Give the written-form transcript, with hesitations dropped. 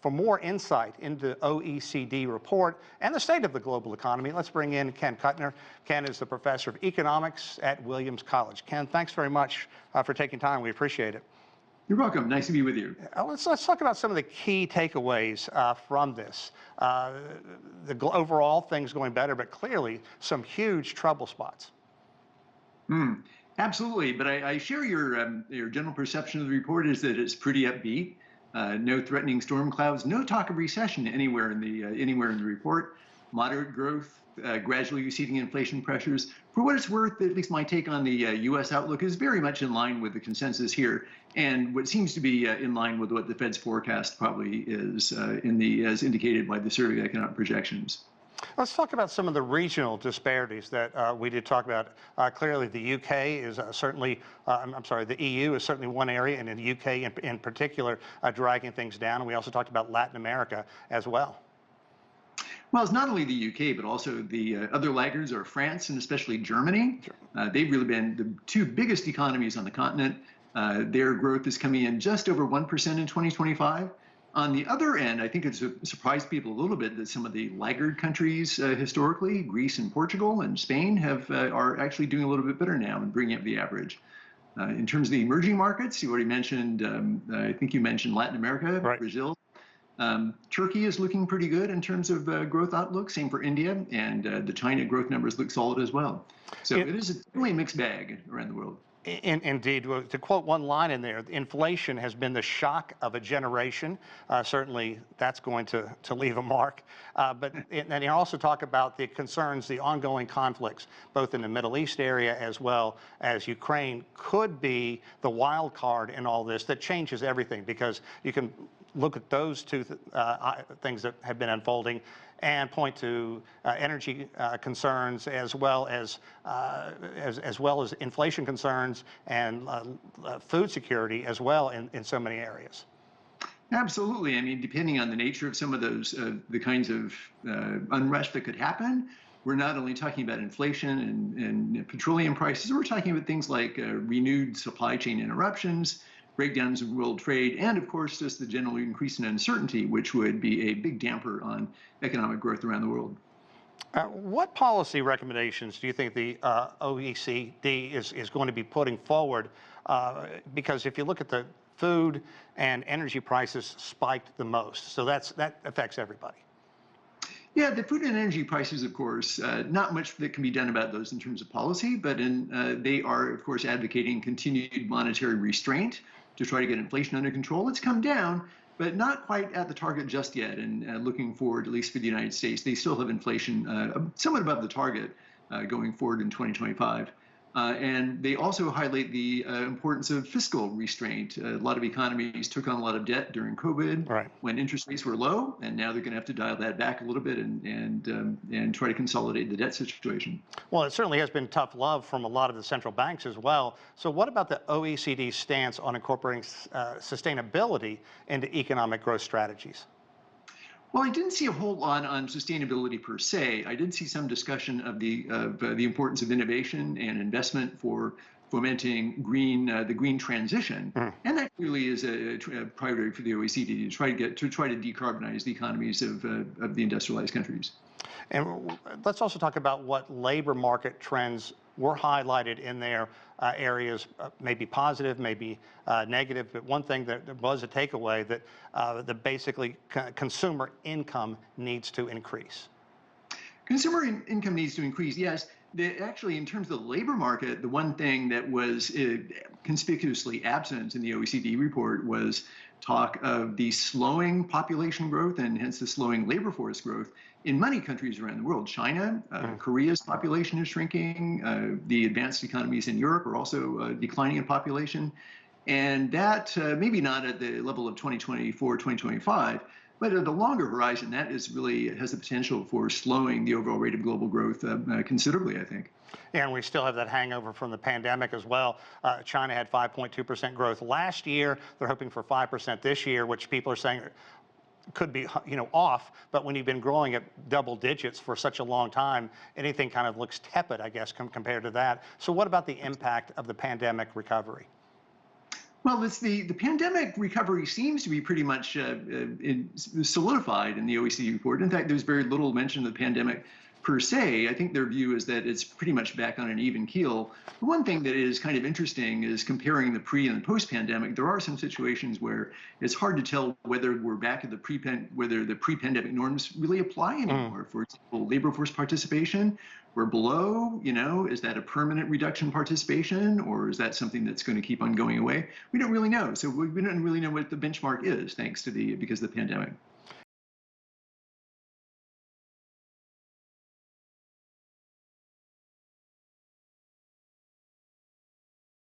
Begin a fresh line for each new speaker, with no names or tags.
For more insight into OECD report and the state of the global economy, let's bring in Ken Kuttner. Ken is the professor of economics at Williams College. Ken, thanks very much for taking time. We appreciate it.
You're welcome. Nice to be with you.
Let's talk about some of the key takeaways from this. Overall, things going better, but clearly some huge trouble spots.
Absolutely, but I share your general perception of the report is that it's pretty upbeat. No threatening storm clouds, no talk of recession anywhere in the report. Moderate growth, gradually receding inflation pressures. For what it's worth, at least my take on the U.S. outlook is very much in line with the consensus here, and what seems to be in line with what the Fed's forecast probably is as indicated by the Survey of Economic Projections.
Let's talk about some of the regional disparities that we did talk about. Clearly, the UK is certainly, the EU is certainly one area, and in the UK in particular, dragging things down. And we also talked about Latin America as well.
Well, it's not only the UK, but also the other laggards are France and especially Germany. They've really been the two biggest economies on the continent. Their growth is coming in just over 1% in 2025. On the other end, I think it's surprised people a little bit that some of the laggard countries historically, Greece and Portugal and Spain, are actually doing a little bit better now and bringing up the average. In terms of the emerging markets, you already mentioned, I think you mentioned Latin America, right. Brazil. Turkey is looking pretty good in terms of growth outlook, same for India, and the China growth numbers look solid as well. So it is really a mixed bag around the world.
Indeed. To quote one line in there, inflation has been the shock of a generation. Certainly, that's going to leave a mark. And you also talk about the concerns, the ongoing conflicts, both in the Middle East area as well as Ukraine, could be the wild card in all this that changes everything, because you can look at those two things that have been unfolding and point to energy concerns as well as inflation concerns and food security as well in so many areas.
Absolutely. I mean, depending on the nature of some of those, the kinds of unrest that could happen, we're not only talking about inflation and petroleum prices, we're talking about things like renewed supply chain interruptions, breakdowns of world trade, and of course, just the general increase in uncertainty, which would be a big damper on economic growth around the world.
What policy recommendations do you think the OECD is going to be putting forward? Because if you look at the food and energy prices spiked the most, so that affects everybody.
Yeah, the food and energy prices, of course, not much that can be done about those in terms of policy, but they are, of course, advocating continued monetary restraint to try to get inflation under control. It's come down, but not quite at the target just yet. And looking forward, at least for the United States, they still have inflation somewhat above the target going forward in 2025. And they also highlight the importance of fiscal restraint. A lot of economies took on a lot of debt during COVID, right, when interest rates were low, and now they're going to have to dial that back a little bit and try to consolidate the debt situation.
Well, it certainly has been tough love from a lot of the central banks as well. So what about the OECD's stance on incorporating sustainability into economic growth strategies?
Well, I didn't see a whole lot on sustainability per se. I did see some discussion of the importance of innovation and investment for fomenting the green transition, and that clearly is a priority for the OECD to try to decarbonize the economies of the industrialized countries.
And let's also talk about what labor market trends were highlighted in their areas, maybe positive, maybe negative. But one thing that was a takeaway that basically consumer income needs to increase.
Consumer income needs to increase, yes. Actually, in terms of the labor market, the one thing that was conspicuously absent in the OECD report was talk of the slowing population growth and hence the slowing labor force growth in many countries around the world. China, Korea's population is shrinking. The advanced economies in Europe are also declining in population. And that, maybe not at the level of 2024, 2025, but at a longer horizon, that has the potential for slowing the overall rate of global growth considerably, I think.
Yeah, and we still have that hangover from the pandemic as well. China had 5.2% growth last year. They're hoping for 5% this year, which people are saying could be, off. But when you've been growing at double digits for such a long time, anything kind of looks tepid, I guess, compared to that. So what about the impact of the pandemic recovery?
Well, the pandemic recovery seems to be pretty much solidified in the OECD report. In fact, there's very little mention of the pandemic per se. I think their view is that it's pretty much back on an even keel. The one thing that is kind of interesting is comparing the pre and post-pandemic. There are some situations where it's hard to tell whether we're back at whether the pre-pandemic norms really apply anymore. For example, labor force participation, we're below, is that a permanent reduction in participation, or is that something that's going to keep on going away? We don't really know. So we don't really know what the benchmark is, thanks to because of the pandemic.